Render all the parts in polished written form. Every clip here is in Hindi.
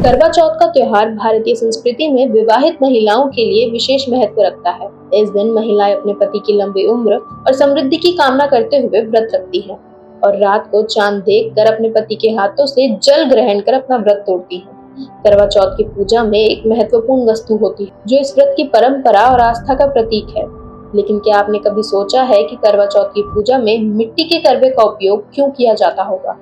करवा चौथ का त्योहार भारतीय संस्कृति में विवाहित महिलाओं के लिए विशेष महत्व रखता है। इस दिन महिलाएं अपने पति की लंबी उम्र और समृद्धि की कामना करते हुए व्रत रखती हैं और रात को चांद देखकर अपने पति के हाथों से जल ग्रहण कर अपना व्रत तोड़ती हैं। करवा चौथ की पूजा में एक महत्वपूर्ण वस्तु होती है जो इस व्रत की परंपरा और आस्था का प्रतीक है। लेकिन क्या आपने कभी सोचा है कि करवा चौथ की पूजा में मिट्टी के करवे का उपयोग क्यों किया जाता होगा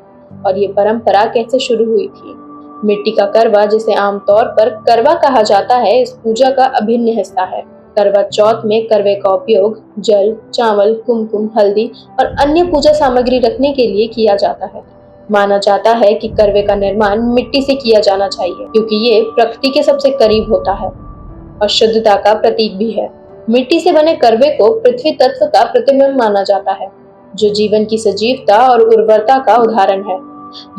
और ये परंपरा कैसे शुरू हुई थी? मिट्टी का करवा, जिसे आमतौर पर करवा कहा जाता है, इस पूजा का अभिन्न हिस्सा है। करवा चौथ में करवे का उपयोग जल, चावल, कुमकुम, हल्दी और अन्य पूजा सामग्री रखने के लिए किया जाता है। माना जाता है कि करवे का निर्माण मिट्टी से किया जाना चाहिए क्योंकि ये प्रकृति के सबसे करीब होता है और शुद्धता का प्रतीक भी है। मिट्टी से बने करवे को पृथ्वी तत्व का प्रतिबिंब माना जाता है जो जीवन की सजीवता और उर्वरता का उदाहरण है।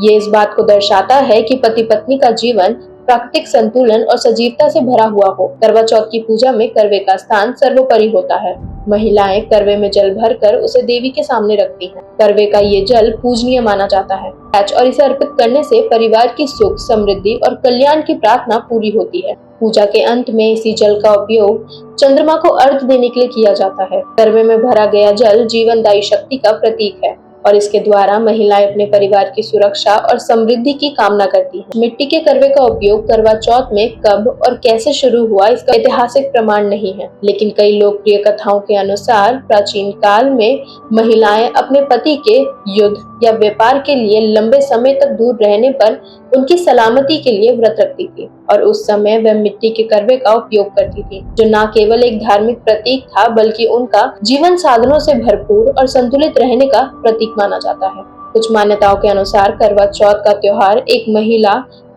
ये इस बात को दर्शाता है कि पति पत्नी का जीवन प्राकृतिक संतुलन और सजीवता से भरा हुआ हो। करवा चौथ की पूजा में करवे का स्थान सर्वोपरि होता है। महिलाएं करवे में जल भरकर उसे देवी के सामने रखती हैं। करवे का ये जल पूजनीय माना जाता है और इसे अर्पित करने से परिवार की सुख, समृद्धि और कल्याण की प्रार्थना पूरी होती है। पूजा के अंत में इसी जल का उपयोग चंद्रमा को अर्घ्य देने के लिए किया जाता है। करवे में भरा गया जल जीवनदायी शक्ति का प्रतीक है और इसके द्वारा महिलाएं अपने परिवार की सुरक्षा और समृद्धि की कामना करती हैं। मिट्टी के करवे का उपयोग करवा चौथ में कब और कैसे शुरू हुआ, इसका ऐतिहासिक प्रमाण नहीं है, लेकिन कई लोकप्रिय कथाओं के अनुसार प्राचीन काल में महिलाएं अपने पति के युद्ध या व्यापार के लिए लंबे समय तक दूर रहने पर उनकी सलामती के लिए व्रत रखती थी और उस समय वह मिट्टी के करवे का उपयोग करती थी, जो न केवल एक धार्मिक प्रतीक था बल्कि उनका जीवन साधनों से भरपूर और संतुलित रहने का प्रतीक माना जाता है। कुछ मान्यताओं के अनुसार करवा चौथ का त्योहार एक महिला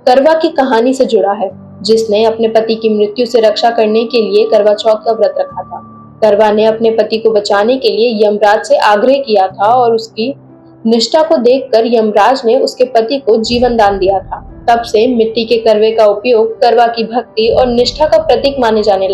करवा की कहानी से जुड़ा है जिसने अपने पति की मृत्यु से रक्षा करने के लिए करवा चौथ का व्रत रखा था। करवा ने अपने पति को बचाने के लिए यमराज से आग्रह किया था और उसकी निष्ठा को देखकर यमराज ने उसके पति को जीवन दान दिया था। तब से मिट्टी के करवे का उपयोग करवा की भक्ति और निष्ठा का प्रतीक माने जाने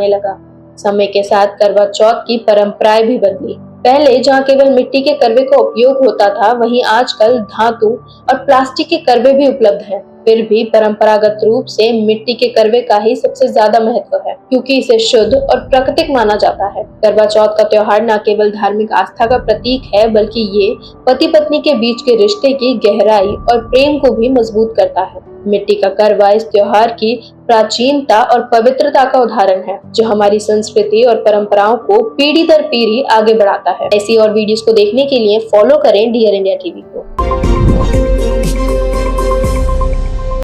लगा। समय के साथ करवा चौथ की परंपराएं भी बदली। पहले जहाँ केवल मिट्टी के करवे का उपयोग होता था, वहीं आजकल धातु और प्लास्टिक के करवे भी उपलब्ध हैं। फिर भी परंपरागत रूप से मिट्टी के करवे का ही सबसे ज्यादा महत्व है क्योंकि इसे शुद्ध और प्राकृतिक माना जाता है। करवा चौथ का त्योहार न केवल धार्मिक आस्था का प्रतीक है बल्कि ये पति पत्नी के बीच के रिश्ते की गहराई और प्रेम को भी मजबूत करता है। मिट्टी का करवा इस त्योहार की प्राचीनता और पवित्रता का उदाहरण है जो हमारी संस्कृति और परंपराओं को पीढ़ी दर पीढ़ी आगे बढ़ाता है। ऐसी और वीडियोस को देखने के लिए फॉलो करें डियर इंडिया टीवी को।